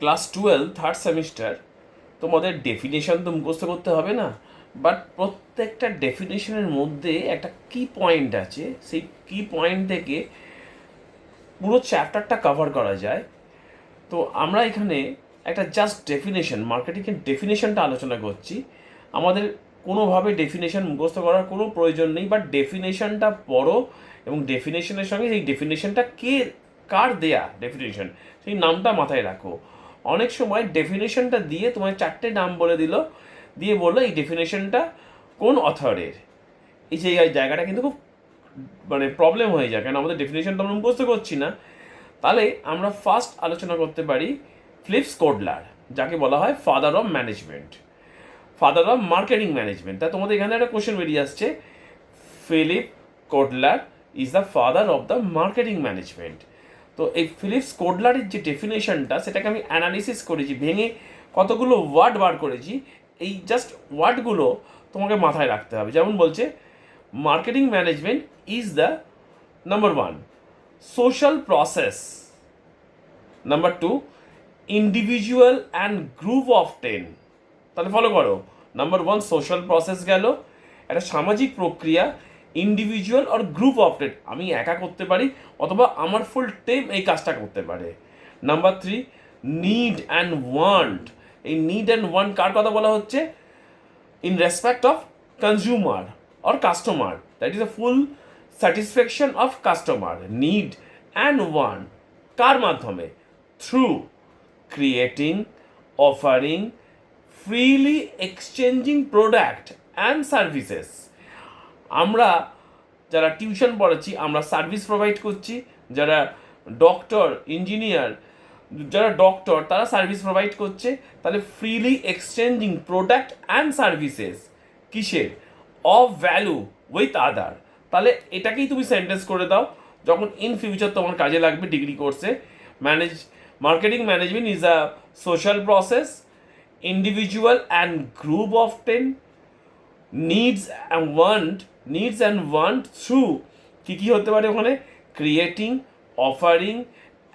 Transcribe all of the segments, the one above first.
Class 12 third semester, তোমাদের definition তো মুখস্থ করতে হবে না, বাট প্রত্যেকটা ডেফিনেশনের মধ্যে একটা কি পয়েন্ট আছে, সেই কি পয়েন্ট থেকে পুরো চ্যাপ্টারটা কভার করা যায়। তো আমরা এখানে একটা জাস্ট ডেফিনেশন, মার্কেটিংয়ের ডেফিনেশনটা আলোচনা করছি। আমাদের কোনোভাবে ডেফিনেশন মুখস্থ করার কোনো প্রয়োজন নেই, বাট ডেফিনেশনটা পড়ো এবং ডেফিনেশনের সঙ্গে সেই ডেফিনেশনটা কার দেয়া ডেফিনেশন সেই নামটা মাথায় রাখো। অনেক সময় ডেফিনেশনটা দিয়ে তোমার চারটে নাম বলে দিল, দিয়ে বললো এই ডেফিনেশনটা কোন অথরের। এই যে জায়গাটা কিন্তু খুব প্রবলেম হয়ে যায়, কারণ আমাদের ডেফিনেশন তো আমরা মুখস্থ করছি না। তাহলে আমরা ফার্স্ট আলোচনা করতে পারি ফিলিপস কোডলার, যাকে বলা হয় father of management, father of marketing management. তা তোমাদের এখানে একটা কোশ্চেন বেরিয়ে আসছে, Philip Kotler is the father of the marketing management. তো এই ফিলিপস কোডলারের যে ডেফিনেশনটা, সেটাকে আমি অ্যানালিসিস করেছি, ভেঙে কতগুলো ওয়ার্ড বার করেছি। এই জাস্ট ওয়ার্ডগুলো তোমাকে মাথায় রাখতে হবে। যেমন বলছে, marketing management is the number 1 social process, number 2 individual and group of 10। তাহলে ফলো করো, নাম্বার 1 সোশ্যাল প্রসেস গেল, একটা সামাজিক প্রক্রিয়া, ইন্ডিভিজুয়াল আর গ্রুপ অফ 10, আমি একা করতে পারি অথবা আমার ফুল টিম এই কাজটা করতে পারে। Number 3 need and want. এই নিড অ্যান্ড ওয়ান্ট কার কথা বলা হচ্ছে? in respect of consumer or customer, that is a full satisfaction of customer need and want কার মাধ্যমে? through creating, offering, freely exchanging product and services। আমরা যারা tuition পড়াচ্ছি, আমরা service provide করছি। যারা ডক্টর, ইঞ্জিনিয়ার, যারা ডক্টর তারা সার্ভিস প্রোভাইড করছে। তাহলে freely exchanging product and services কিসের? Of value with other. তাহলে এটাকেই তুমি সেন্টেন্স করে দাও, যখন ইন ফিউচার তোমার কাজে লাগবে ডিগ্রি কোর্সে। Marketing management is a social process, individual and group of 10, needs and want through কী হতে পারে ওখানে? Creating, offering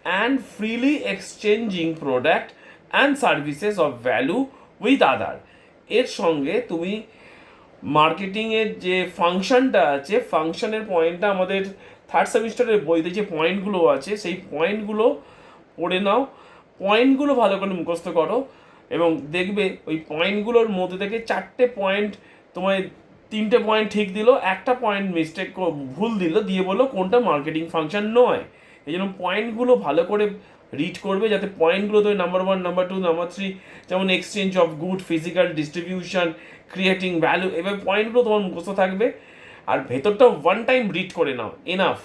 and freely exchanging product and services of value with other. এর সঙ্গে তুমি মার্কেটিংয়ের যে ফাংশনটা আছে, ফাংশনের পয়েন্টটা আমাদের থার্ড সেমিস্টারের বইতে যে পয়েন্টগুলো আছে সেই পয়েন্টগুলো পড়ে নাও, পয়েন্টগুলো ভালো করে মুখস্থ করো এবং দেখবে ওই পয়েন্টগুলোর মধ্যে থেকে 4টে পয়েন্ট তোমায় 3টে পয়েন্ট ঠিক দিল, একটা পয়েন্ট মিস্টেক ভুল দিল, দিয়ে বললো কোনটা মার্কেটিং ফাংশন নয়। এই জন্য পয়েন্টগুলো ভালো করে রিড করবে, যাতে পয়েন্টগুলো তুমি নাম্বার 1, নাম্বার 2, নাম্বার 3, যেমন exchange of good, physical distribution, creating value, এবার পয়েন্টগুলো তোমার মুখস্থ থাকবে। আর ভেতরটা 1 টাইম রিড করে নাও, এনাফ।